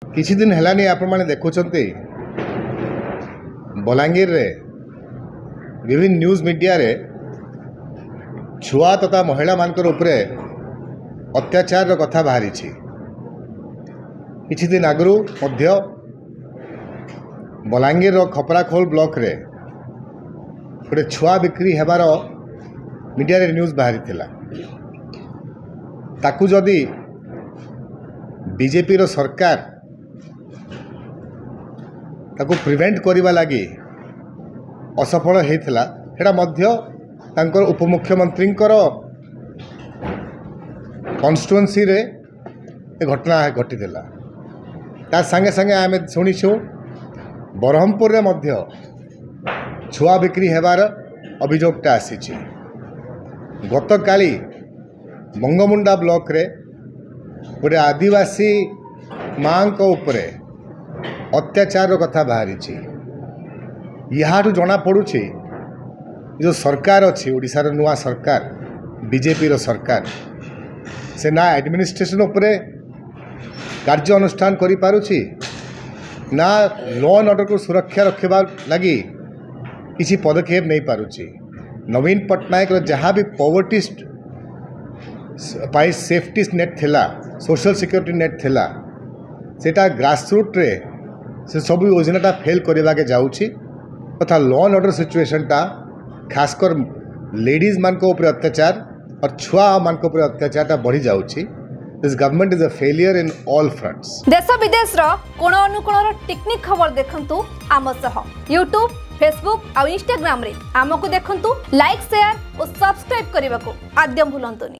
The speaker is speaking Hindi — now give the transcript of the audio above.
किछि दिन हेलानी आपण माने देखुछन्ते बलांगीर रे विभिन्न न्यूज मीडिया रे छुआ तथा महिला मानकर उपरे अत्याचार कथा बाहरी छी। किछि दिन आगरू मध्य बलांगीर खपराखोल ब्लॉक रे गोटे छुआ बिक्री हेबार मीडिया रे न्यूज बाहरी थिला। ताकू जदि बीजेपी रो सरकार ताकू प्रिवेंट करने लगी असफल होता सेटा मध्य तांकर उपमुख्यमंत्री कन्स्टिट्युएंसी रे घटना घटी ता संगे संगे आम शुणीछू बरहमपुर रे मध्य छुआ बिक्री हेबार अभियोगटा आसी। गत काली बंगमुंडा ब्लॉक रे गोटे आदिवासी माँ उपरे अत्याचार कथा बाहरी यहाँ जना पड़ुछि जो सरकार अच्छी ओडिशार नुआ सरकार बीजेपी रो सरकार से ना एडमिनिस्ट्रेशन उपरे कार्य अनुष्ठान करि पारुछि ना लॉ एंड ऑर्डर को सुरक्षा रखा लगी किसी पदक्षेप नहीं पारुछि। नवीन पट्टनायक जहाँ भी पॉवर्टी सेफ्टी नेट थिला सोशल सिक्योरिटी नेट थिला सेटा ग्रासरूट रे से सब योजनाटा फेल करवा के जाऊँगी तथा लॉ एंड ऑर्डर सिचुएशनटा खासकर लेडीज मान को ऊपर अत्याचार और छुआ मान को ऊपर अत्याचारटा बढ़ी जाऊँगी। This government is a failure in all fronts. देश विदेश रो कोण अनुकोण टेक्निक खबर देखंतु आम सह यूट्यूब फेसबुक और इंस्टाग्राम रे आमको देखंतु लाइक शेयर और सब्सक्राइब करने को आद्यम भूलंतुनी।